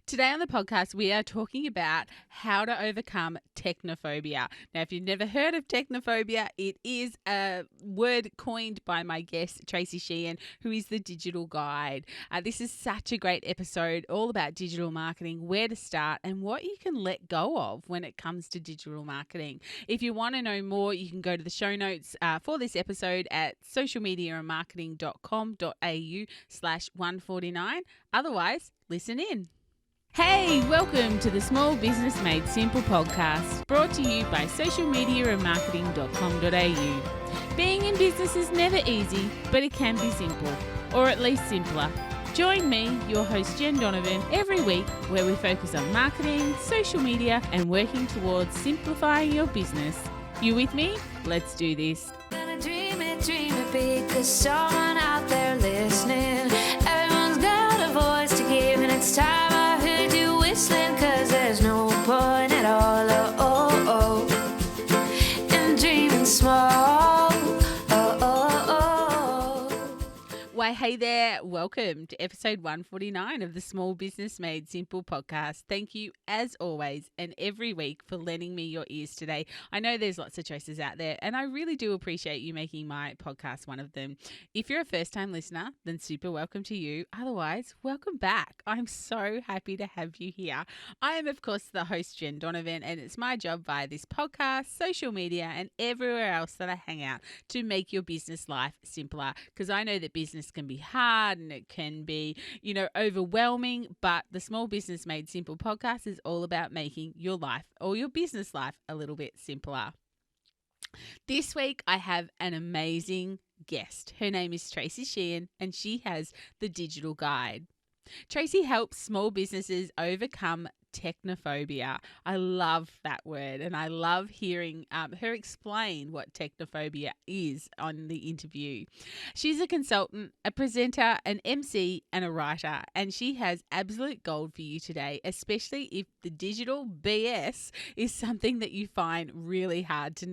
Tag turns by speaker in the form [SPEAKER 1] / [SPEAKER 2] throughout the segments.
[SPEAKER 1] Today on the podcast, we are talking about how to overcome technophobia. Now, if you've never heard of technophobia, it is a word coined by my guest, Tracy Sheehan, who is the digital guide. This is such a great episode, all about digital marketing, where to start, and what you can let go of when it comes to digital marketing. If you want to know more, you can go to the show notes for this episode at socialmediaandmarketing.com.au/149. Otherwise, listen in. Hey, welcome to the Small Business Made Simple podcast, brought to you by socialmediaandmarketing.com.au. Being in business is never easy, but it can be simple, or at least simpler. Join me, your host Jen Donovan, every week where we focus on marketing, social media, and working towards simplifying your business. You with me? Let's do this.
[SPEAKER 2] Gonna dream it big, 'cause someone out there listening. Everyone's got a voice to give, and it's time I heard you whistling, 'cause there's no point at all, in dreaming small.
[SPEAKER 1] Why, hey there, welcome to episode 149 of the Small Business Made Simple podcast. Thank you, as always, and every week for lending me your ears today. I know there's lots of choices out there, and I really do appreciate you making my podcast one of them. If you're a first-time listener, then super welcome to you. Otherwise, welcome back. I'm so happy to have you here. I am, of course, the host, Jen Donovan, and it's my job via this podcast, social media, and everywhere else that I hang out to make your business life simpler, because I know that business can be hard and it can be, overwhelming, but the Small Business Made Simple podcast is all about making your life or your business life a little bit simpler. This week, I have an amazing guest. Her name is Tracy Sheehan, and she has the Digital Guide. Tracy helps small businesses overcome technophobia. I love that word, and I love hearing her explain what technophobia is on the interview. She's a consultant, a presenter, an MC, and a writer, and she has absolute gold for you today, especially if the digital BS is something that you find really hard to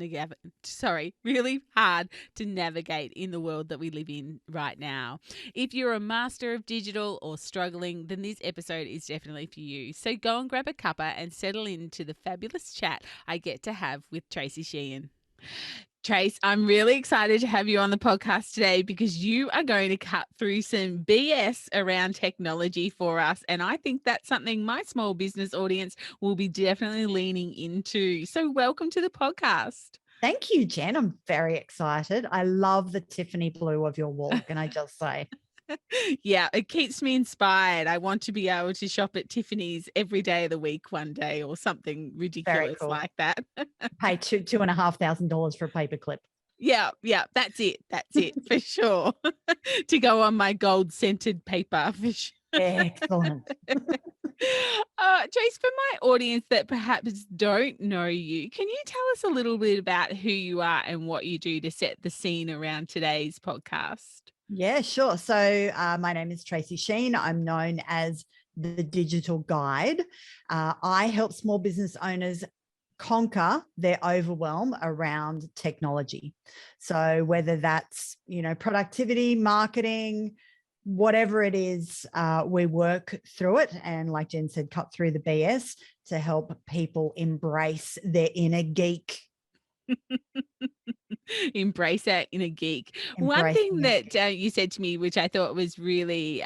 [SPEAKER 1] navigate in the world that we live in right now. If you're a master of digital or struggling, then this episode is definitely for you. So go and grab a cuppa and settle into the fabulous chat I get to have with Tracy Sheehan. Trace, I'm really excited to have you on the podcast today because you are going to cut through some BS around technology for us. And I think that's something my small business audience will be definitely leaning into. So welcome to the podcast.
[SPEAKER 3] Thank you, Jen. I'm very excited. I love the Tiffany blue of your wall, can I just say?
[SPEAKER 1] Yeah, it keeps me inspired. I want to be able to shop at Tiffany's every day of the week one day or something ridiculous like that.
[SPEAKER 3] Pay $2,500 for a paperclip.
[SPEAKER 1] Yeah, that's it for sure. To go on my gold scented paper for sure.
[SPEAKER 3] Excellent.
[SPEAKER 1] Trace, for my audience that perhaps don't know you, can you tell us a little bit about who you are and what you do to set the scene around today's podcast?
[SPEAKER 3] Yeah, sure. So my name is Tracy Sheehan. I'm known as the Digital Guide. I help small business owners conquer their overwhelm around technology. So whether that's, productivity, marketing, whatever it is, we work through it. And like Jen said, cut through the BS to help people embrace their inner geek.
[SPEAKER 1] Embrace that inner geek. One thing that you said to me, which I thought was really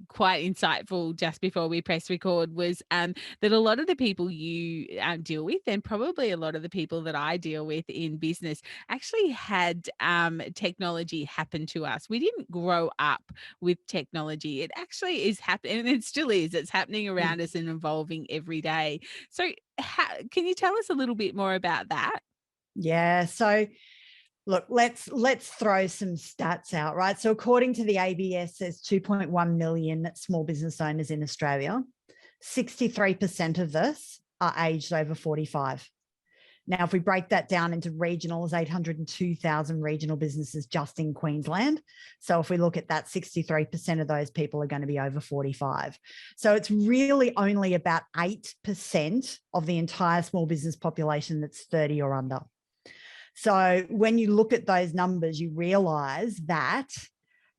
[SPEAKER 1] quite insightful just before we press record, was that a lot of the people you deal with, and probably a lot of the people that I deal with in business, actually had technology happen to us. We didn't grow up with technology. It actually is happening, and it still is. It's happening around us and evolving every day. So can you tell us a little bit more about that?
[SPEAKER 3] Yeah. So look, let's throw some stats out, right? So according to the ABS, there's 2.1 million small business owners in Australia. 63% of this are aged over 45. Now, if we break that down into regionals, 802,000 regional businesses just in Queensland. So if we look at that, 63% of those people are going to be over 45. So it's really only about 8% of the entire small business population that's 30 or under. So when you look at those numbers, you realize that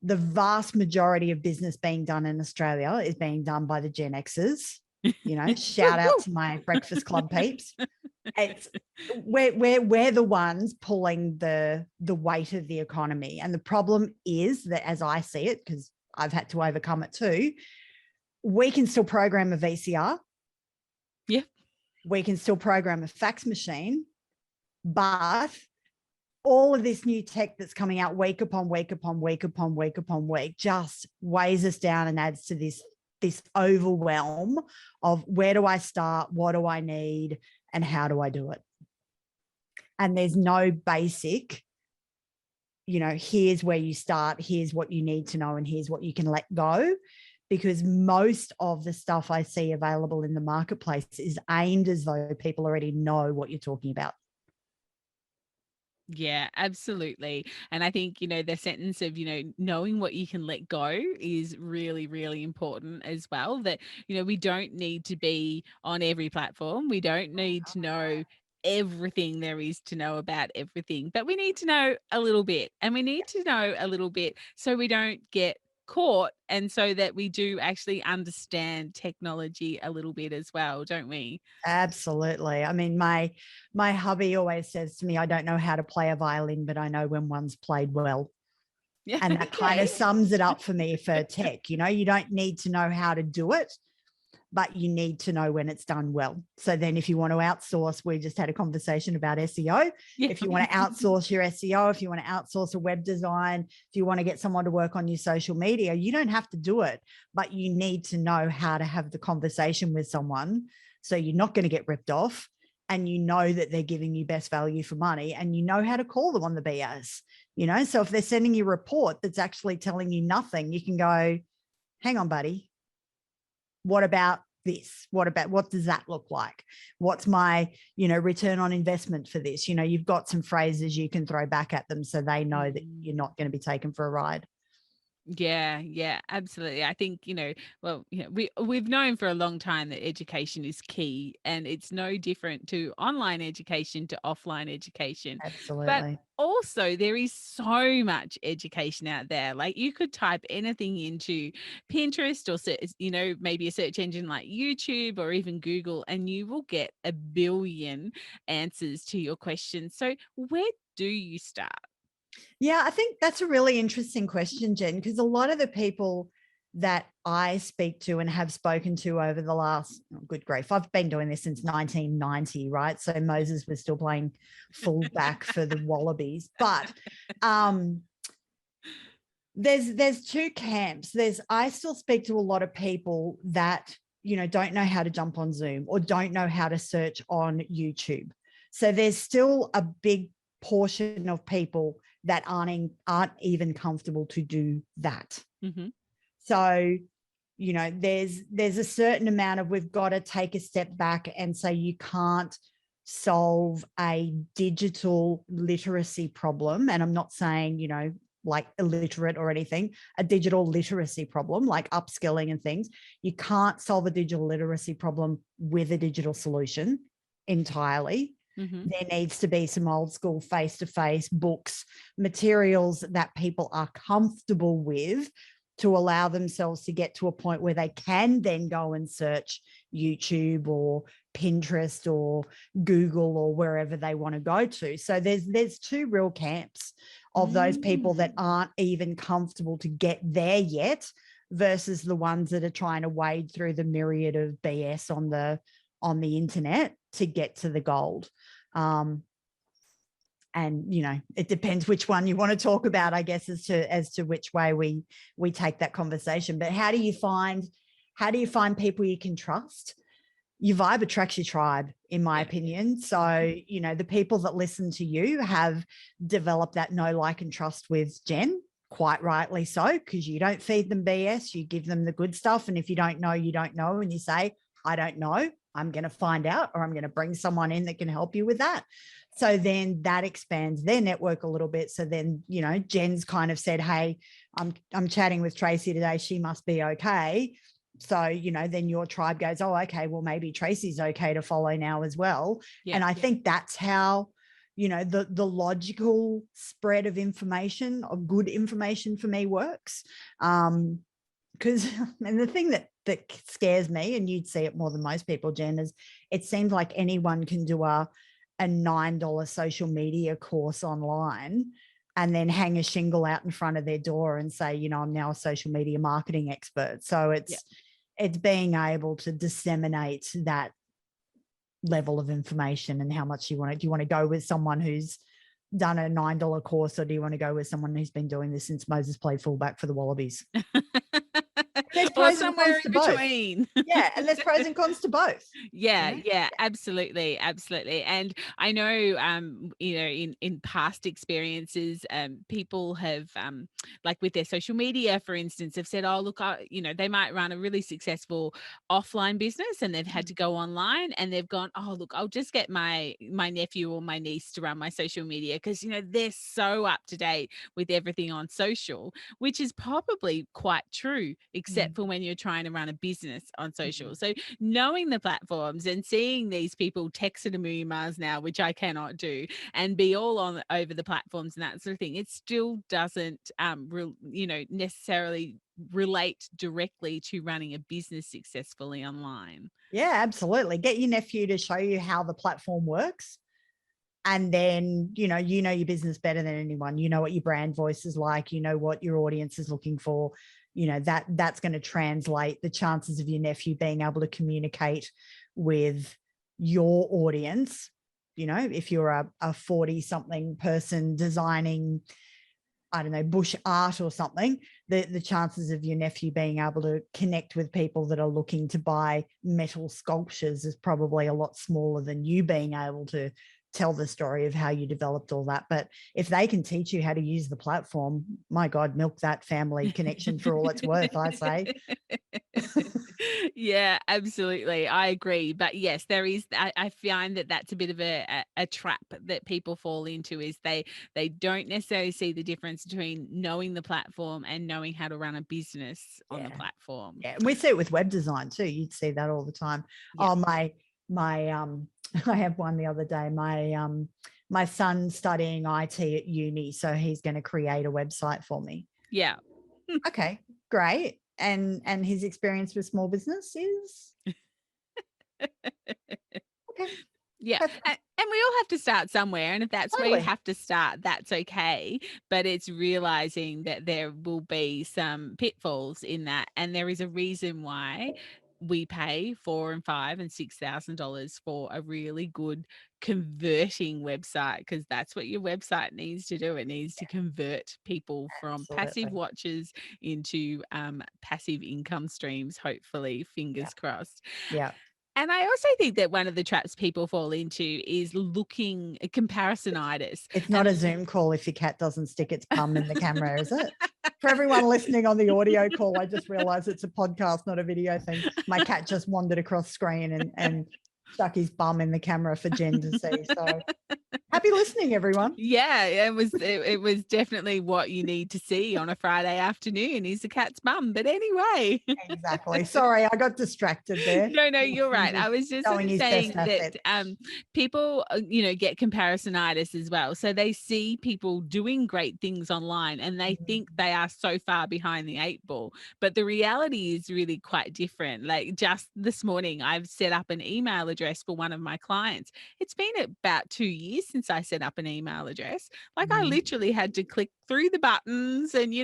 [SPEAKER 3] the vast majority of business being done in Australia is being done by the Gen Xers. Shout out to my Breakfast Club peeps. It's we're the ones pulling the weight of the economy. And the problem is that, as I see it, because I've had to overcome it too, we can still program a VCR.
[SPEAKER 1] Yeah.
[SPEAKER 3] We can still program a fax machine, but all of this new tech that's coming out week upon week upon week upon week upon week just weighs us down and adds to this overwhelm of where do I start, what do I need, and how do I do it? And there's no basic, here's where you start, here's what you need to know, and here's what you can let go. Because most of the stuff I see available in the marketplace is aimed as though people already know what you're talking about.
[SPEAKER 1] Yeah, absolutely. And I think, the sentence of, knowing what you can let go is really, really important as well. That, we don't need to be on every platform. We don't need to know everything there is to know about everything, but we need to know a little bit, and we need to know a little bit so we don't get caught, and so that we do actually understand technology a little bit as well, don't we?
[SPEAKER 3] Absolutely. I mean, my hubby always says to me, I don't know how to play a violin, but I know when one's played well.
[SPEAKER 1] Yeah.
[SPEAKER 3] And that kind of sums it up for me for tech. You don't need to know how to do it, but you need to know when it's done well. So then if you want to outsource, we just had a conversation about SEO.
[SPEAKER 1] Yeah.
[SPEAKER 3] If you want to outsource your SEO, if you want to outsource a web design, if you want to get someone to work on your social media, you don't have to do it, but you need to know how to have the conversation with someone so you're not going to get ripped off, and you know that they're giving you best value for money, and you know how to call them on the BS. So if they're sending you a report that's actually telling you nothing, you can go, hang on, buddy. What about this? What does that look like? What's my, return on investment for this? You've got some phrases you can throw back at them so they know that you're not going to be taken for a ride.
[SPEAKER 1] Yeah, absolutely. I think, we've known for a long time that education is key, and it's no different to online education to offline education.
[SPEAKER 3] Absolutely.
[SPEAKER 1] But also there is so much education out there. Like, you could type anything into Pinterest or, maybe a search engine like YouTube or even Google, and you will get a billion answers to your questions. So where do you start?
[SPEAKER 3] Yeah, I think that's a really interesting question, Jen, because a lot of the people that I speak to and have spoken to over the last, good grief, I've been doing this since 1990, right? So Moses was still playing fullback for the Wallabies. But there's two camps. I still speak to a lot of people that, don't know how to jump on Zoom or don't know how to search on YouTube. So there's still a big portion of people that aren't even comfortable to do that.
[SPEAKER 1] Mm-hmm.
[SPEAKER 3] So, there's a certain amount of, we've got to take a step back and say you can't solve a digital literacy problem. And I'm not saying, like illiterate or anything, a digital literacy problem, like upskilling and things. You can't solve a digital literacy problem with a digital solution entirely.
[SPEAKER 1] Mm-hmm.
[SPEAKER 3] There needs to be some old school face-to-face books, materials that people are comfortable with to allow themselves to get to a point where they can then go and search YouTube or Pinterest or Google or wherever they want to go to. So there's two real camps of those people that aren't even comfortable to get there yet versus the ones that are trying to wade through the myriad of BS on the internet to get to the gold. And it depends which one you want to talk about, I guess, as to which way we take that conversation. But how do you find people you can trust? Your vibe attracts your tribe, in my opinion. So, the people that listen to you have developed that know, like, and trust with Jen, quite rightly so, because you don't feed them BS, you give them the good stuff. And if you don't know, you don't know. And you say, I don't know, I'm going to find out, or I'm going to bring someone in that can help you with that. So then that expands their network a little bit. So then, Jen's kind of said, hey, I'm chatting with Tracy today. She must be okay. So, then your tribe goes, oh, okay, well, maybe Tracy's okay to follow now as well. Yeah, and I think that's how, the logical spread of information, or good information for me, works. Because and the thing that scares me, and you'd see it more than most people, Jen, is it seems like anyone can do a $9 social media course online and then hang a shingle out in front of their door and say, I'm now a social media marketing expert. So it's being able to disseminate that level of information and how much you want it. Do you want to go with someone who's done a $9 course, or do you want to go with someone who's been doing this since Moses played fullback for the Wallabies?
[SPEAKER 1] Or somewhere in between.
[SPEAKER 3] Yeah, and there's pros and cons to both.
[SPEAKER 1] Yeah, absolutely. And I know, in past experiences, people have, like with their social media, for instance, have said, oh, look, they might run a really successful offline business and they've had to go online, and they've gone, oh, look, I'll just get my nephew or my niece to run my social media because, they're so up to date with everything on social, which is probably quite true, except for when you're trying to run a business on social. So knowing the platforms and seeing these people text at a million miles now, which I cannot do, and be all on over the platforms and that sort of thing, it still doesn't, necessarily relate directly to running a business successfully online.
[SPEAKER 3] Yeah, absolutely. Get your nephew to show you how the platform works. And then, you know your business better than anyone. You know what your brand voice is like. You know what your audience is looking for. That's going to translate the chances of your nephew being able to communicate with your audience. If you're a 40-something person designing, I don't know, bush art or something, the chances of your nephew being able to connect with people that are looking to buy metal sculptures is probably a lot smaller than you being able to tell the story of how you developed all that. But if they can teach you how to use the platform, my God, milk that family connection for all it's worth, I say.
[SPEAKER 1] Yeah, absolutely. I agree. But yes, there is, I find that that's a bit of a trap that people fall into, is they don't necessarily see the difference between knowing the platform and knowing how to run a business on the platform.
[SPEAKER 3] Yeah. And we see it with web design too. You'd see that all the time. Yeah. Oh, my I have one the other day. My son's studying IT at uni, so he's going to create a website for me.
[SPEAKER 1] Yeah.
[SPEAKER 3] Okay, great. And his experience with small business is okay.
[SPEAKER 1] Yeah. And we all have to start somewhere. And if that's where you have to start, that's okay. But it's realizing that there will be some pitfalls in that. And there is a reason why we pay $4,000 and $5,000 and $6,000 for a really good converting website, because that's what your website needs to do. It needs to convert people from passive watchers into passive income streams, hopefully, fingers crossed.
[SPEAKER 3] Yeah.
[SPEAKER 1] And I also think that one of the traps people fall into is looking comparisonitis.
[SPEAKER 3] It's not a Zoom call if your cat doesn't stick its bum in the camera, is it? For everyone listening on the audio call, I just realized it's a podcast, not a video thing. My cat just wandered across screen and stuck his bum in the camera for Jen to see. So happy listening, everyone.
[SPEAKER 1] Yeah, it was definitely what you need to see on a Friday afternoon, is the cat's bum. But anyway.
[SPEAKER 3] Exactly. Sorry, I got distracted there.
[SPEAKER 1] No, you're right. I was just saying that people, get comparisonitis as well. So they see people doing great things online and they think they are so far behind the 8 ball. But the reality is really quite different. Like just this morning, I've set up an email address for one of my clients. It's been about 2 years since I set up an email address. Like I literally had to click through the buttons and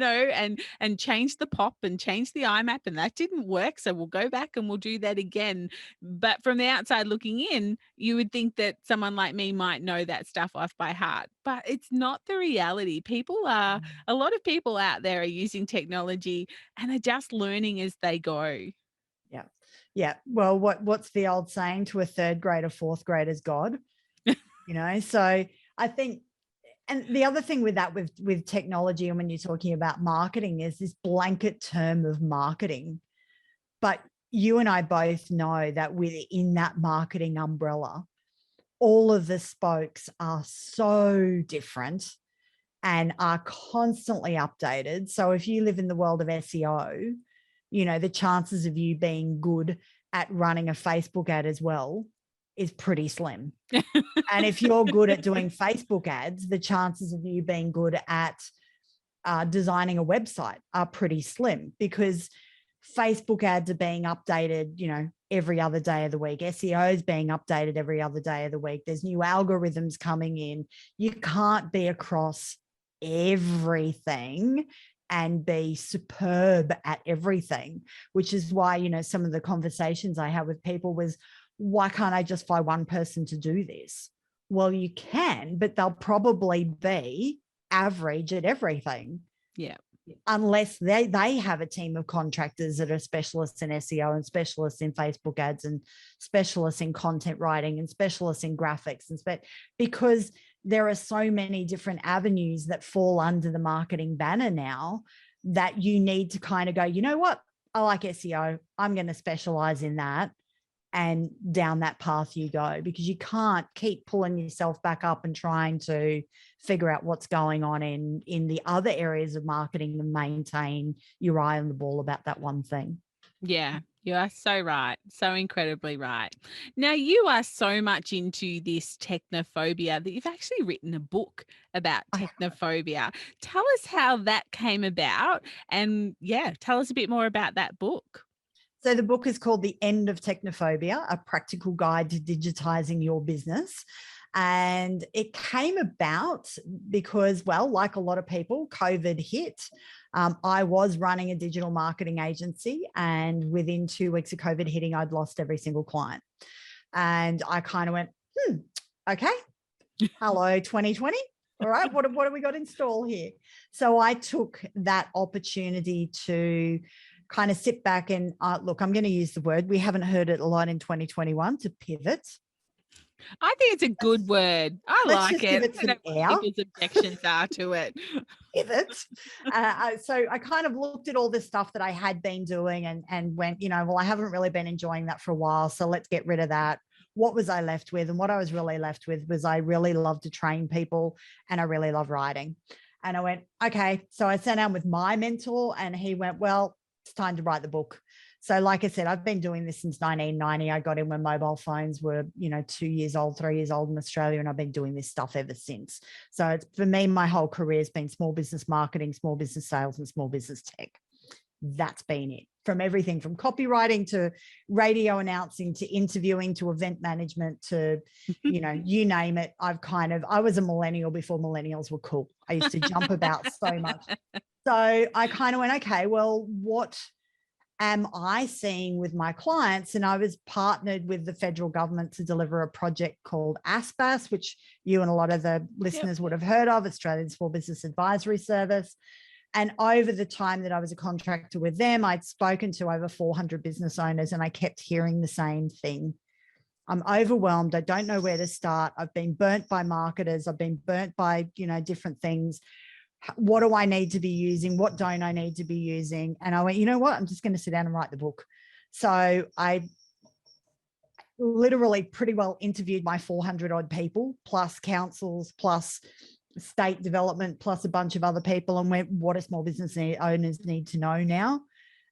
[SPEAKER 1] and change the pop and change the IMAP, and that didn't work. So we'll go back and we'll do that again. But from the outside looking in, you would think that someone like me might know that stuff off by heart, but it's not the reality. A lot of people out there are using technology and are just learning as they go.
[SPEAKER 3] Yeah. Well, what's the old saying? To a third grader, fourth grader's God. So I think, and the other thing with that, with technology, and when you're talking about marketing, is this blanket term of marketing. But you and I both know that within that marketing umbrella, all of the spokes are so different and are constantly updated. So if you live in the world of SEO, the chances of you being good at running a Facebook ad as well is pretty slim. And if you're good at doing Facebook ads, the chances of you being good at designing a website are pretty slim, because Facebook ads are being updated, every other day of the week. SEO is being updated every other day of the week. There's new algorithms coming in. You can't be across everything and be superb at everything, which is why, some of the conversations I had with people was, why can't I just find one person to do this? Well, you can, but they'll probably be average at everything.
[SPEAKER 1] Yeah.
[SPEAKER 3] Unless they have a team of contractors that are specialists in SEO and specialists in Facebook ads and specialists in content writing and specialists in graphics, because there are so many different avenues that fall under the marketing banner now, that you need to kind of go, you know what? I like SEO. I'm going to specialize in that. And down that path you go, because you can't keep pulling yourself back up and trying to figure out what's going on in the other areas of marketing and maintain your eye on the ball about that one thing.
[SPEAKER 1] Yeah, you are so right. So incredibly right. Now, you are so much into this technophobia that you've actually written a book about technophobia. Tell us how that came about, and tell us a bit more about that book.
[SPEAKER 3] So the book is called The End of Technophobia, a practical guide to digitizing your business. And it came about because, well, like a lot of people, COVID hit. I was running a digital marketing agency, and within 2 weeks of COVID hitting, I'd lost every single client. And I kind of went, okay, hello, 2020. All right, what have we got in store here? So I took that opportunity to kind of sit back and look, I'm going to use the word, we haven't heard it a lot in 2021, to pivot.
[SPEAKER 1] I think it's a good word. I like it. I don't know what people's objections are to it.
[SPEAKER 3] Pivot. So I kind of looked at all this stuff that I had been doing and went, well, I haven't really been enjoying that for a while, so let's get rid of that. What was I left with? And what I was really left with was, I really love to train people and I really love writing. And I went, okay. So I sat down with my mentor and he went, well, it's time to write the book. So like I said, I've been doing this since 1990. I got in when mobile phones were, 2 years old, 3 years old in Australia, and I've been doing this stuff ever since. So it's, for me, my whole career has been small business marketing, small business sales, and small business tech. That's been it. From everything from copywriting to radio announcing to interviewing to event management to, you name it. I was a millennial before millennials were cool. I used to jump about so much. So I kind of went, okay, well, what am I seeing with my clients? And I was partnered with the federal government to deliver a project called ASPAS, which you and a lot of the listeners would have heard of, Australian Small Business Advisory Service. And over the time that I was a contractor with them, I'd spoken to over 400 business owners, and I kept hearing the same thing. I'm overwhelmed. I don't know where to start. I've been burnt by marketers. I've been burnt by, different things. What do I need to be using? What don't I need to be using? And I went, you know what? I'm just going to sit down and write the book. So I literally pretty well interviewed my 400 odd people, plus councils, plus state development, plus a bunch of other people, and went, what do small business owners need to know now?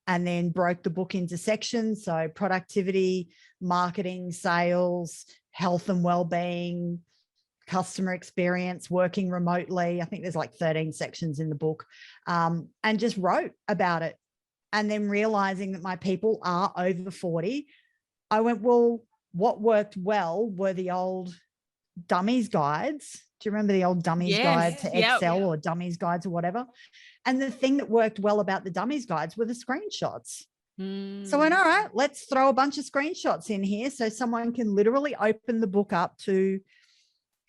[SPEAKER 3] And then broke the book into sections. So productivity, marketing, sales, health and well-being, customer experience, working remotely. I think there's like 13 sections in the book, and just wrote about it. And then realizing that my people are over 40, I went, well, what worked well were the old dummies guides. Do you remember the old dummies guide to Excel or dummies guides or whatever? And the thing that worked well about the dummies guides were the screenshots. So I went, all right, let's throw a bunch of screenshots in here so someone can literally open the book up to,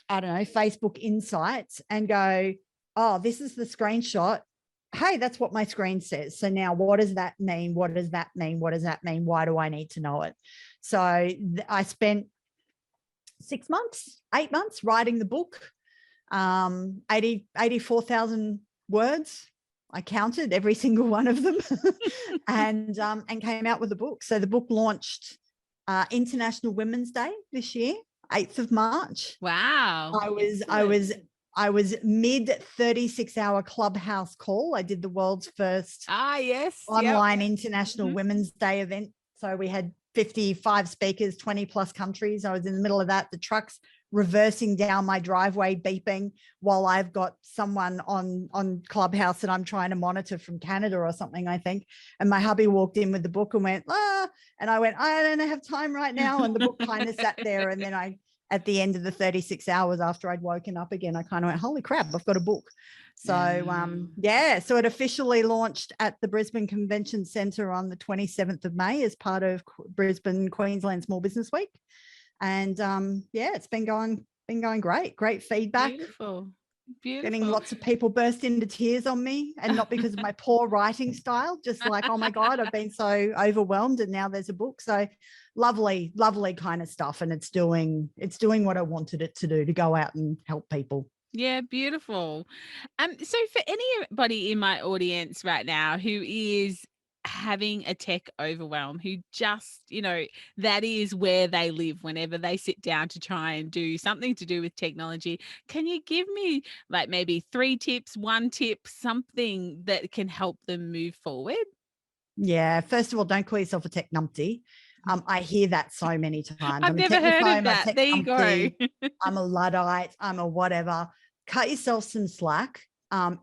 [SPEAKER 3] I don't know, Facebook Insights and go, oh, this is the screenshot. Hey, that's what my screen says. So now what does that mean? What does that mean? What does that mean? Why do I need to know it? So I spent 6 months, 8 months writing the book, 84,000 words. I counted every single one of them and came out with the book. So the book launched International Women's Day this year, 8th of March.
[SPEAKER 1] Wow.
[SPEAKER 3] I was mid 36-hour Clubhouse call. I did the world's first online International Women's Day event. So we had 55 speakers, 20 plus countries. I was in the middle of that. The truck's reversing down my driveway, beeping while I've got someone on Clubhouse that I'm trying to monitor from Canada or something, I think. And my hubby walked in with the book and went, and I went, I don't have time right now. And the book kind of sat there. And then at the end of the 36 hours after I'd woken up again, I kind of went, holy crap, I've got a book. So, so it officially launched at the Brisbane Convention Centre on the 27th of May as part of Brisbane, Queensland Small Business Week. And it's been going great feedback.
[SPEAKER 1] Beautiful.
[SPEAKER 3] Getting lots of people burst into tears on me, and not because of my poor writing style, just like, oh my God, I've been so overwhelmed and now there's a book. So lovely kind of stuff. And it's doing what I wanted it to do, to go out and help people.
[SPEAKER 1] Yeah, beautiful. So for anybody in my audience right now who is having a tech overwhelm, who just, that is where they live whenever they sit down to try and do something to do with technology, can you give me like maybe 3 tips, 1 tip, something that can help them move forward?
[SPEAKER 3] Yeah. First of all, don't call yourself a tech numpty. I hear that so many times.
[SPEAKER 1] I've never heard of that. There you go.
[SPEAKER 3] I'm a Luddite. I'm a whatever. Cut yourself some slack.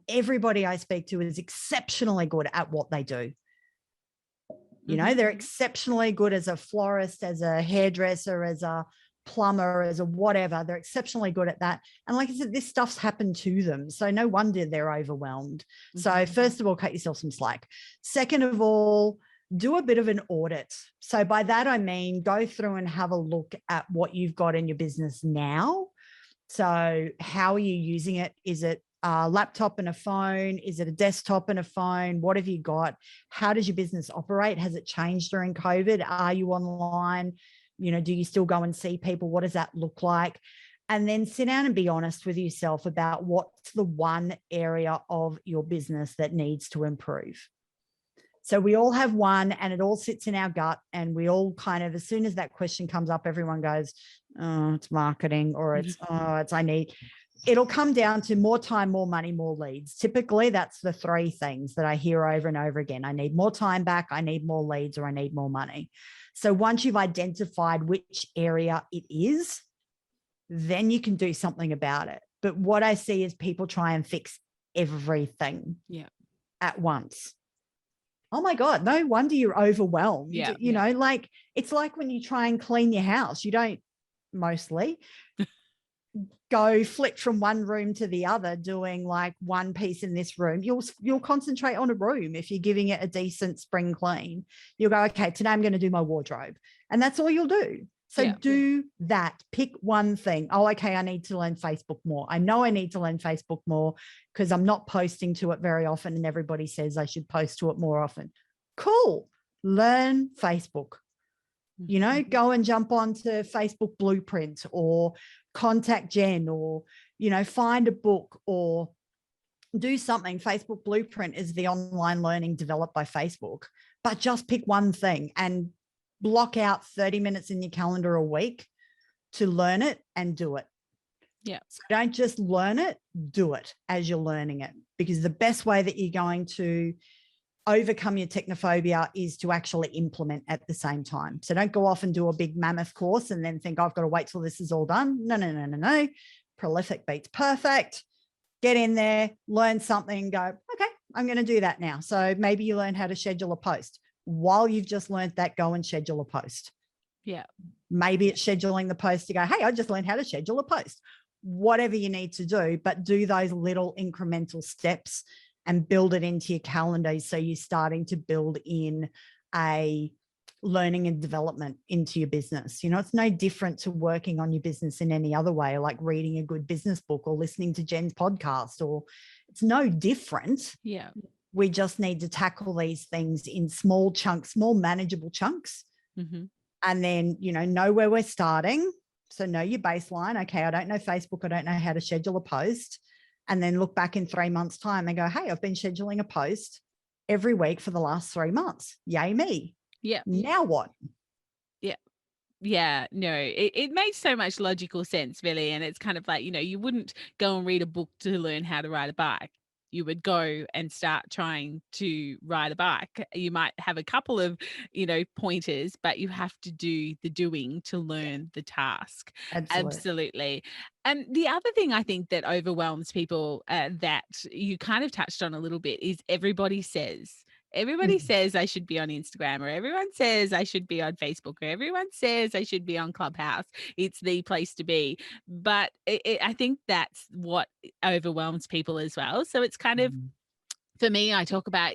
[SPEAKER 3] Everybody I speak to is exceptionally good at what they do. They're exceptionally good as a florist, as a hairdresser, as a plumber, as a whatever. They're exceptionally good at that. And like I said, this stuff's happened to them. So no wonder they're overwhelmed. So first of all, cut yourself some slack. Second of all, do a bit of an audit. So by that, I mean, go through and have a look at what you've got in your business now. So how are you using it? Is it a laptop and a phone? Is it a desktop and a phone? What have you got? How does your business operate? Has it changed during COVID? Are you online? Do you still go and see people? What does that look like? And then sit down and be honest with yourself about what's the one area of your business that needs to improve. So we all have one, and it all sits in our gut, and we all kind of, as soon as that question comes up, everyone goes, oh, it's marketing, or it's I need. It'll come down to more time, more money, more leads. Typically, that's the 3 things that I hear over and over again. I need more time back, I need more leads, or I need more money. So once you've identified which area it is, then you can do something about it. But what I see is people try and fix everything at once. Oh my God, no wonder you're overwhelmed. Like it's like when you try and clean your house, you don't mostly go flick from one room to the other doing like one piece in this room. You'll concentrate on a room. If you're giving it a decent spring clean, you'll go, okay, today I'm going to do my wardrobe, and that's all you'll do. So do that. Pick one thing. Oh, okay, I need to learn Facebook more. I know I need to learn Facebook more because I'm not posting to it very often, and everybody says I should post to it more often. Cool. Learn Facebook. Go and jump onto Facebook Blueprint or Contact Jen, or, find a book or do something. Facebook Blueprint is the online learning developed by Facebook, but just pick one thing and block out 30 minutes in your calendar a week to learn it and do it.
[SPEAKER 1] Yeah.
[SPEAKER 3] So don't just learn it, do it as you're learning it, because the best way that you're going to overcome your technophobia is to actually implement at the same time. So don't go off and do a big mammoth course and then think, I've got to wait till this is all done. No. Prolific beats perfect. Get in there, learn something, go, okay, I'm going to do that now. So maybe you learn how to schedule a post. While you've just learned that, go and schedule a post.
[SPEAKER 1] Yeah.
[SPEAKER 3] Maybe it's scheduling the post to go, hey, I just learned how to schedule a post. Whatever you need to do, but do those little incremental steps and build it into your calendar. So you're starting to build in a learning and development into your business. It's no different to working on your business in any other way, like reading a good business book or listening to Jen's podcast, or it's no different.
[SPEAKER 1] Yeah.
[SPEAKER 3] We just need to tackle these things in small chunks, small manageable chunks. And then, know where we're starting. So know your baseline. Okay, I don't know Facebook. I don't know how to schedule a post. And then look back in 3 months' time and go, hey, I've been scheduling a post every week for the last 3 months. Yay me.
[SPEAKER 1] Yeah.
[SPEAKER 3] Now what?
[SPEAKER 1] Yeah, no, it makes so much logical sense, really. And it's kind of like, you wouldn't go and read a book to learn how to ride a bike. you would go and start trying to ride a bike. You might have a couple of, pointers, but you have to do the doing to learn the task.
[SPEAKER 3] Absolutely.
[SPEAKER 1] Absolutely. And the other thing I think that overwhelms people, that you kind of touched on a little bit, is everybody says. Everybody
[SPEAKER 3] Mm.
[SPEAKER 1] says I should be on Instagram, or everyone says I should be on Facebook, or everyone says I should be on Clubhouse. It's the place to be. But I think that's what overwhelms people as well. So it's kind of,
[SPEAKER 3] Mm.
[SPEAKER 1] for me, I talk about,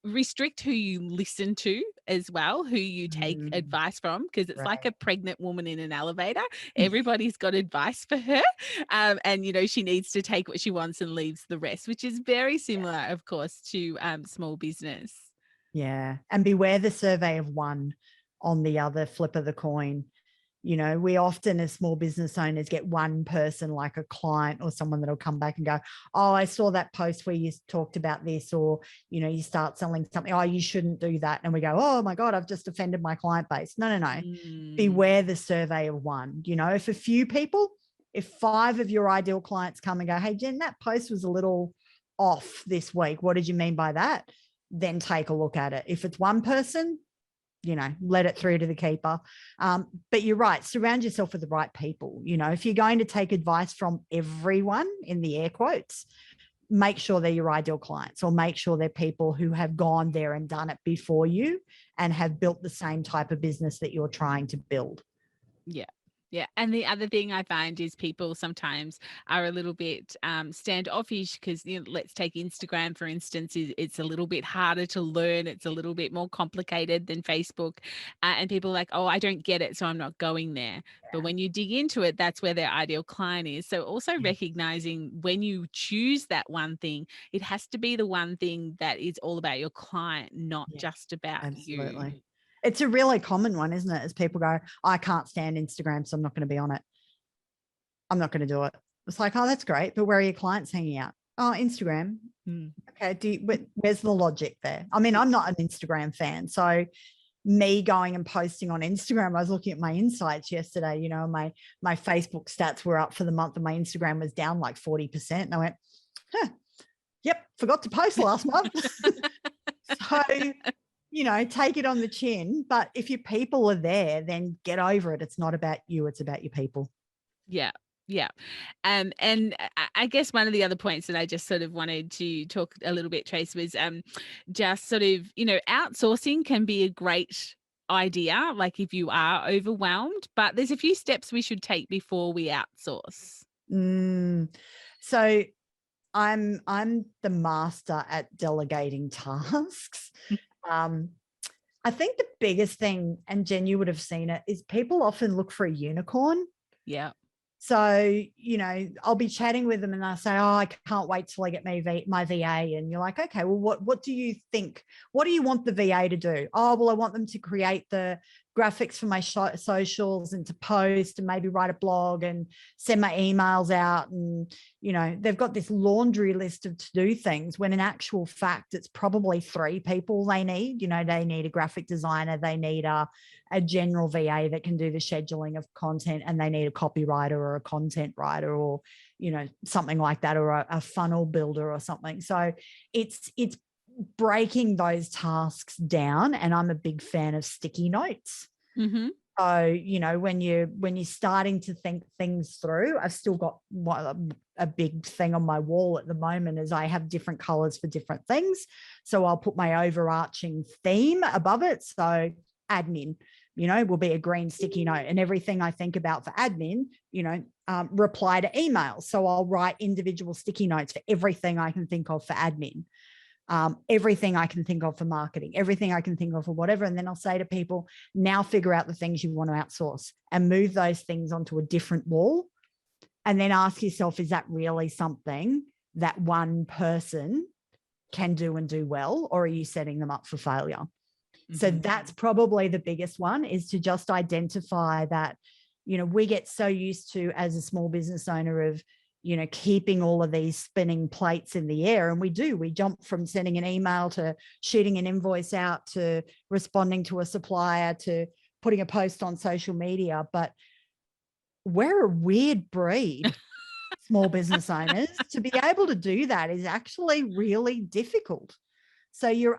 [SPEAKER 1] restrict who you listen to as well, who you take
[SPEAKER 3] Mm.
[SPEAKER 1] advice from, because it's like a
[SPEAKER 3] Right.
[SPEAKER 1] pregnant woman in an elevator. Everybody's got advice for her. And, she needs to take what she wants and leaves the rest, which is very similar, of course, to small business.
[SPEAKER 3] Yeah. And beware the survey of one on the other flip of the coin. We often as small business owners get one person, like a client or someone that'll come back and go, oh, I saw that post where you talked about this, or, you start selling something. Oh, you shouldn't do that. And we go, oh my God, I've just offended my client base. No.
[SPEAKER 1] Mm.
[SPEAKER 3] Beware the survey of one. If a few people, if 5 of your ideal clients come and go, hey, Jen, that post was a little off this week. What did you mean by that? Then take a look at it. If it's one person, let it through to the keeper. But you're right. Surround yourself with the right people. If you're going to take advice from everyone, in the air quotes, make sure they're your ideal clients, or make sure they're people who have gone there and done it before you and have built the same type of business that you're trying to build.
[SPEAKER 1] Yeah. Yeah. And the other thing I find is people sometimes are a little bit standoffish, because, let's take Instagram, for instance. It's a little bit harder to learn. It's a little bit more complicated than Facebook. And people are like, oh, I don't get it, so I'm not going there. But when you dig into it, that's where their ideal client is. So also recognizing, when you choose that one thing, it has to be the one thing that is all about your client, not just about you.
[SPEAKER 3] Absolutely. It's a really common one, isn't it? As people go, I can't stand Instagram, so I'm not going to be on it. I'm not going to do it. It's like, oh, that's great. But where are your clients hanging out? Oh, Instagram. Okay. Where's the logic there? I mean, I'm not an Instagram fan. So me going and posting on Instagram, I was looking at my insights yesterday, my Facebook stats were up for the month, and my Instagram was down like 40%. And I went, yep, forgot to post last month. So, take it on the chin. But if your people are there, then get over it. It's not about you. It's about your people.
[SPEAKER 1] Yeah. Yeah. And I guess one of the other points that I just sort of wanted to talk a little bit, Trace, was just sort of, outsourcing can be a great idea, like if you are overwhelmed, but there's a few steps we should take before we outsource.
[SPEAKER 3] So I'm the master at delegating tasks. I think the biggest thing, and Jen, you would have seen it, is people often look for a unicorn.
[SPEAKER 1] Yeah.
[SPEAKER 3] So, I'll be chatting with them and they'll say, oh, I can't wait till I get my VA. And you're like, okay, well, what do you think? What do you want the VA to do? Oh, well, I want them to create the graphics for my socials and to post and maybe write a blog and send my emails out. And, they've got this laundry list of to-do things, when in actual fact, it's probably 3 people they need. They need a graphic designer, they need a general VA that can do the scheduling of content, and they need a copywriter or a content writer, or, something like that, or a funnel builder or something. So it's breaking those tasks down. And I'm a big fan of sticky notes.
[SPEAKER 1] Mm-hmm.
[SPEAKER 3] So, when you're starting to think things through, I've still got a big thing on my wall at the moment, is I have different colors for different things. So I'll put my overarching theme above it. So admin, will be a green sticky note, and everything I think about for admin, reply to emails. So I'll write individual sticky notes for everything I can think of for admin. Everything I can think of for marketing, everything I can think of for whatever. And then I'll say to people, now figure out the things you want to outsource and move those things onto a different wall. And then ask yourself, is that really something that one person can do and do well, or are you setting them up for failure? Mm-hmm. So that's probably the biggest one, is to just identify that, we get so used to, as a small business owner, of, keeping all of these spinning plates in the air. And we jump from sending an email to shooting an invoice out to responding to a supplier to putting a post on social media. But we're a weird breed. small business owners, to be able to do that is actually really difficult. So you're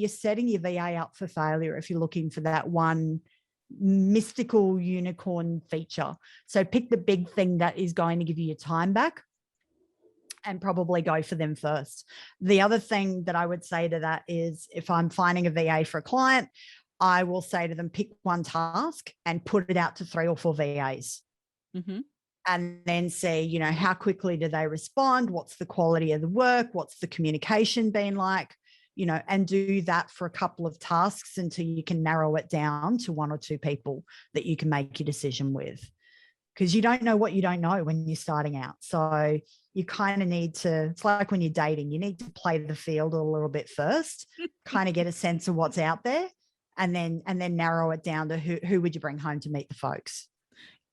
[SPEAKER 3] setting your VA up for failure if you're looking for that one mystical unicorn feature. So pick the big thing that is going to give you your time back and probably go for them first. The other thing that I would say to that is, if I'm finding a VA for a client, I will say to them, pick one task and put it out to 3 or 4 VAs.
[SPEAKER 1] Mm-hmm.
[SPEAKER 3] And then see, how quickly do they respond? What's the quality of the work? What's the communication been like? And do that for a couple of tasks until you can narrow it down to 1 or 2 people that you can make your decision with. Because you don't know what you don't know when you're starting out. So you kind of need to, it's like when you're dating, you need to play the field a little bit first, kind of get a sense of what's out there, and then narrow it down to who would you bring home to meet the folks.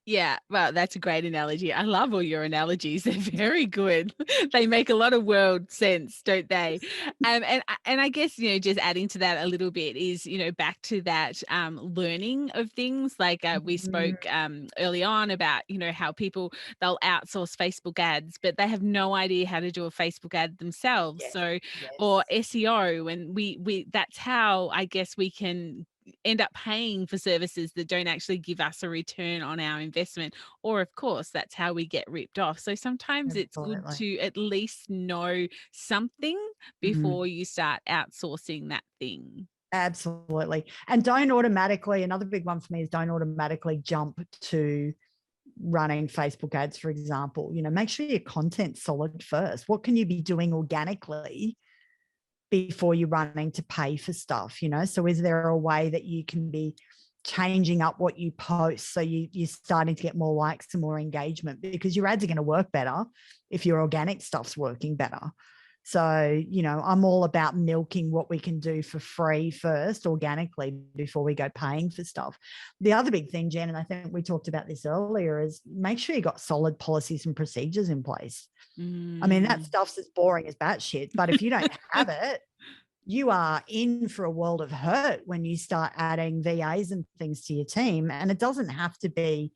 [SPEAKER 1] Yeah, well, that's a great analogy. I love all your analogies. They're very good. They make a lot of world sense, don't they? And I guess, just adding to that a little bit is, back to that learning of things. Like we spoke early on about, how people, they'll outsource Facebook ads, but they have no idea how to do a Facebook ad themselves.
[SPEAKER 3] Yes.
[SPEAKER 1] So,
[SPEAKER 3] Yes.
[SPEAKER 1] or SEO, and we that's how I guess we can end up paying for services that don't actually give us a return on our investment, or of course that's how we get ripped off. So sometimes it's good to at least know something before you start outsourcing that thing.
[SPEAKER 3] Absolutely. And don't automatically, another big one for me is don't automatically jump to running Facebook ads, for example. Make sure your content's solid first. What can you be doing organically before you're running to pay for stuff? So is there a way that you can be changing up what you post so you're starting to get more likes and more engagement? Because your ads are going to work better if your organic stuff's working better. So, I'm all about milking what we can do for free first organically before we go paying for stuff. The other big thing, Jen, and I think we talked about this earlier, is make sure you got solid policies and procedures in place. I mean, that stuff's as boring as batshit, but if you don't have it, you are in for a world of hurt when you start adding VAs and things to your team. And it doesn't have to be,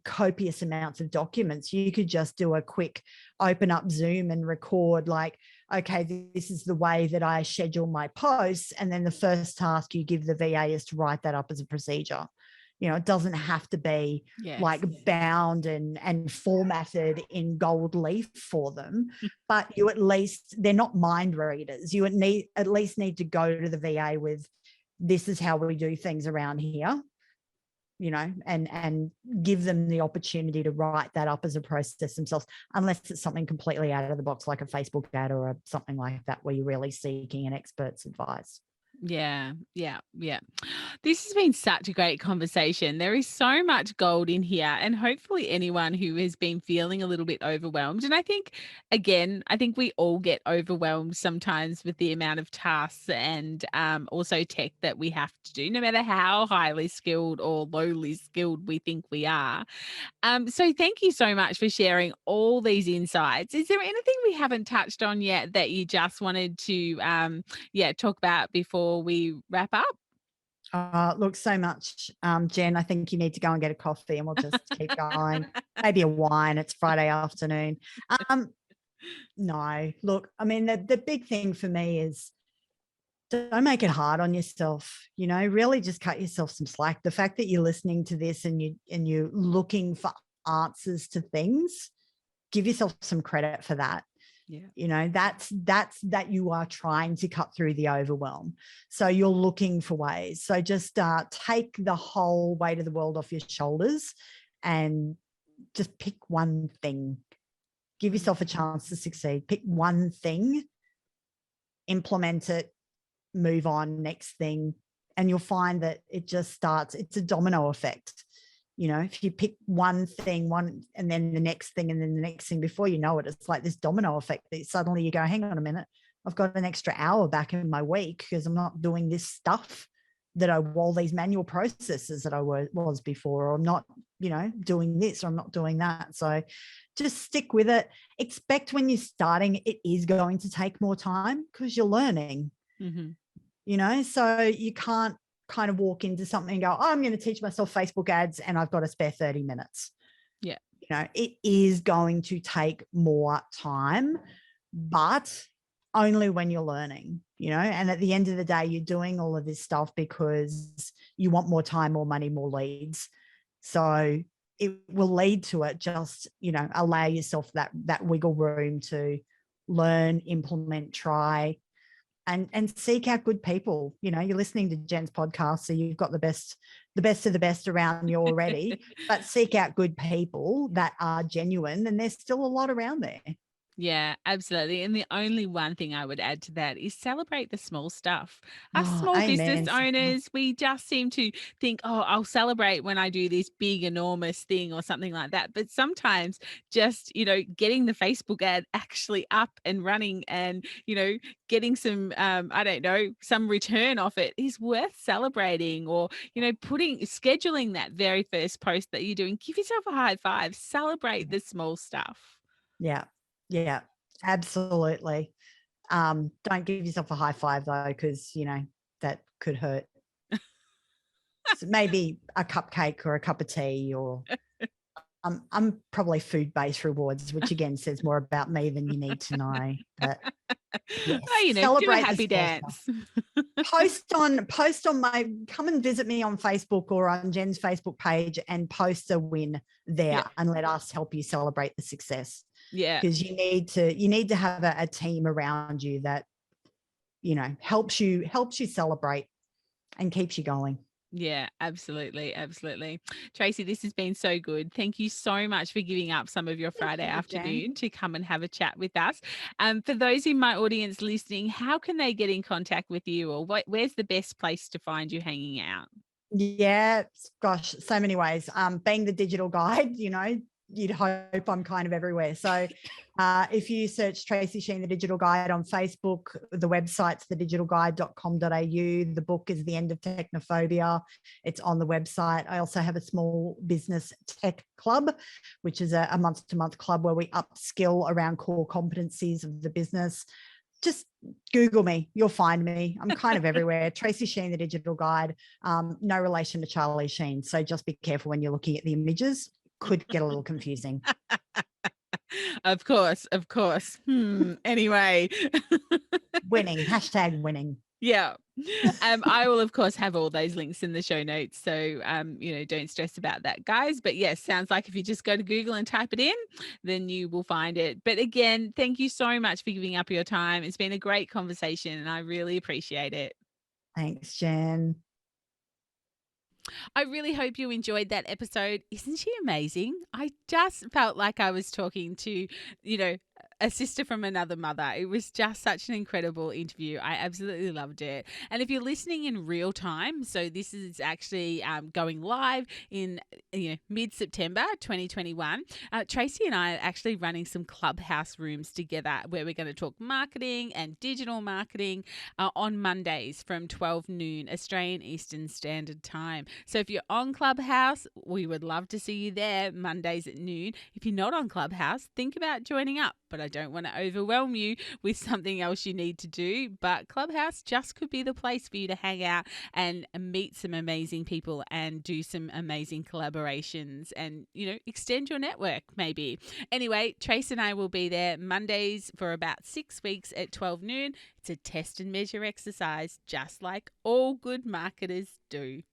[SPEAKER 3] copious amounts of documents. You could just do a quick open up Zoom and record, like, okay, this is the way that I schedule my posts. And then the first task you give the VA is to write that up as a procedure. It doesn't have to be bound and formatted in gold leaf for them, but they're not mind readers. You at least need to go to the VA with, this is how we do things around here, and give them the opportunity to write that up as a process themselves, unless it's something completely out of the box, like a Facebook ad or something like that, where you're really seeking an expert's advice.
[SPEAKER 1] Yeah. This has been such a great conversation. There is so much gold in here, and hopefully anyone who has been feeling a little bit overwhelmed. And I think we all get overwhelmed sometimes with the amount of tasks and also tech that we have to do, no matter how highly skilled or lowly skilled we think we are. So thank you so much for sharing all these insights. Is there anything we haven't touched on yet that you just wanted to talk about before we wrap up?
[SPEAKER 3] Look, so much, Jen. I think you need to go and get a coffee and we'll just keep going. Maybe a wine. It's Friday afternoon. No, look, I mean, the big thing for me is, don't make it hard on yourself. Really just cut yourself some slack. The fact that you're listening to this and you're looking for answers to things, give yourself some credit for that. Yeah. That's that you are trying to cut through the overwhelm. So you're looking for ways. So just take the whole weight of the world off your shoulders and just pick one thing. Give yourself a chance to succeed. Pick one thing, implement it, move on, next thing. And you'll find that it just starts, it's a domino effect. If you pick one thing, and then the next thing, and then the next thing, before you know it, it's like this domino effect that suddenly you go, hang on a minute, I've got an extra hour back in my week because I'm not doing this stuff that all these manual processes that I was before, or I'm not, doing this, or I'm not doing that. So just stick with it. Expect when you're starting, it is going to take more time because you're learning, so you can't kind of walk into something and go, I'm going to teach myself Facebook ads and I've got a spare 30 minutes.
[SPEAKER 1] Yeah.
[SPEAKER 3] it is going to take more time, but only when you're learning, and at the end of the day, you're doing all of this stuff because you want more time, more money, more leads. So it will lead to it. Just, allow yourself that wiggle room to learn, implement, try, and seek out good people. You're listening to Jen's podcast, so you've got the best of the best around you already, but seek out good people that are genuine, and there's still a lot around there.
[SPEAKER 1] Yeah, absolutely. And the only one thing I would add to that is celebrate the small stuff. Us small business
[SPEAKER 3] Amen.
[SPEAKER 1] owners, we just seem to think, oh, I'll celebrate when I do this big, enormous thing or something like that. But sometimes just, getting the Facebook ad actually up and running and, getting some, I don't know, some return off it is worth celebrating, or, scheduling that very first post that you're doing. Give yourself a high five, celebrate the small stuff.
[SPEAKER 3] Yeah. Yeah, absolutely. Don't give yourself a high five though, because that could hurt. So maybe a cupcake or a cup of tea, or I'm probably food-based rewards, which again says more about me than you need to know. But yes,
[SPEAKER 1] do a happy dance.
[SPEAKER 3] Post on come and visit me on Facebook or on Jen's Facebook page and post a win there, and let us help you celebrate the success.
[SPEAKER 1] Yeah,
[SPEAKER 3] because you need to have a team around you that helps you celebrate and keeps you going.
[SPEAKER 1] Yeah, absolutely. Tracy, this has been so good. Thank you so much for giving up some of your Friday afternoon to come and have a chat with us. For those in my audience listening, how can they get in contact with you, or where's the best place to find you hanging out?
[SPEAKER 3] Yeah, gosh, so many ways. Being the digital guide, you'd hope I'm kind of everywhere. So if you search Tracy Sheen, the Digital Guide on Facebook, the website's thedigitalguide.com.au. The book is The End of Technophobia. It's on the website. I also have a small business tech club, which is a month-to-month club where we upskill around core competencies of the business. Just Google me, you'll find me. I'm kind of everywhere. Tracy Sheen, the Digital Guide. No relation to Charlie Sheen. So just be careful when you're looking at the images. Could get a little confusing.
[SPEAKER 1] Of course. Anyway.
[SPEAKER 3] Winning. #winning.
[SPEAKER 1] Yeah. I will, of course, have all those links in the show notes. So, don't stress about that, guys. But yes, sounds like if you just go to Google and type it in, then you will find it. But again, thank you so much for giving up your time. It's been a great conversation and I really appreciate it.
[SPEAKER 3] Thanks, Jen.
[SPEAKER 1] I really hope you enjoyed that episode. Isn't she amazing? I just felt like I was talking to, a sister from another mother. It was just such an incredible interview. I absolutely loved it. And if you're listening in real time, so this is actually going live in mid-September 2021, Tracy and I are actually running some Clubhouse rooms together where we're going to talk marketing and digital marketing on Mondays from 12 noon Australian Eastern Standard Time. So if you're on Clubhouse, we would love to see you there Mondays at noon. If you're not on Clubhouse, think about joining up. But I don't want to overwhelm you with something else you need to do. But Clubhouse just could be the place for you to hang out and meet some amazing people and do some amazing collaborations and, extend your network maybe. Anyway, Trace and I will be there Mondays for about 6 weeks at 12 noon. It's a test and measure exercise, just like all good marketers do.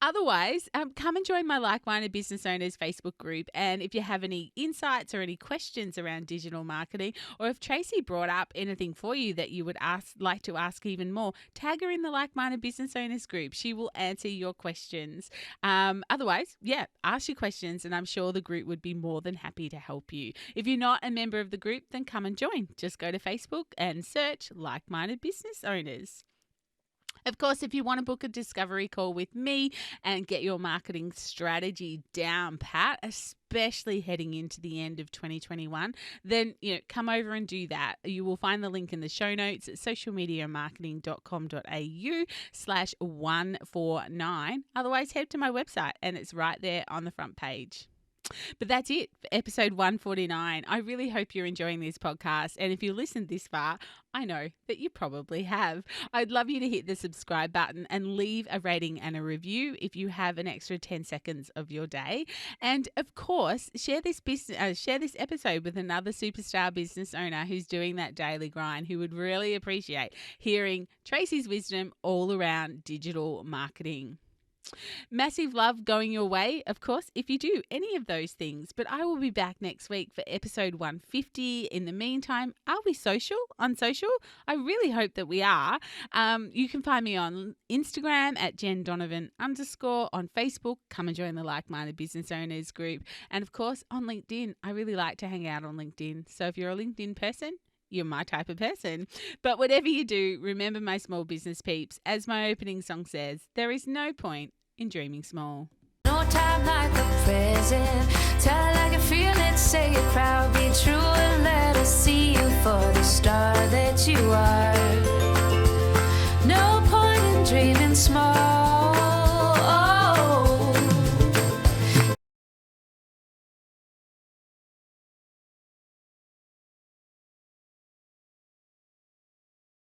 [SPEAKER 1] Otherwise, come and join my Like-Minded Business Owners Facebook group. And if you have any insights or any questions around digital marketing, or if Tracy brought up anything for you that you would like to ask even more, tag her in the Like-Minded Business Owners group. She will answer your questions. Otherwise, ask your questions and I'm sure the group would be more than happy to help you. If you're not a member of the group, then come and join. Just go to Facebook and search Like-Minded Business Owners. Of course, if you want to book a discovery call with me and get your marketing strategy down pat, especially heading into the end of 2021, then, come over and do that. You will find the link in the show notes at socialmediamarketing.com.au/149. Otherwise, head to my website and it's right there on the front page. But that's it for episode 149. I really hope you're enjoying this podcast. And if you listened this far, I know that you probably have. I'd love you to hit the subscribe button and leave a rating and a review if you have an extra 10 seconds of your day. And of course, share this episode with another superstar business owner who's doing that daily grind, who would really appreciate hearing Tracy's wisdom all around digital marketing. Massive love going your way, of course, if you do any of those things. But I will be back next week for episode 150. In the meantime, are we on social? I really hope that we are. You can find me on Instagram at @JenDonovan_, on Facebook. Come and join the Like-Minded Business Owners group. And of course, on LinkedIn. I really like to hang out on LinkedIn. So if you're a LinkedIn person, you're my type of person. But whatever you do, remember, my small business peeps, as my opening song says, there is no point in dreaming small.
[SPEAKER 2] No time like the present. Tell it like you feel it, say it proud, be true, and let us see you for the star that you are. No point in dreaming small.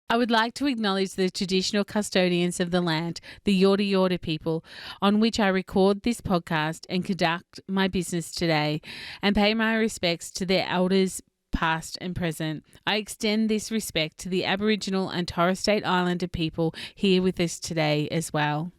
[SPEAKER 1] I would like to acknowledge the traditional custodians of the land, the Yorta Yorta people, on which I record this podcast and conduct my business today, and pay my respects to their elders, past and present. I extend this respect to the Aboriginal and Torres Strait Islander people here with us today as well.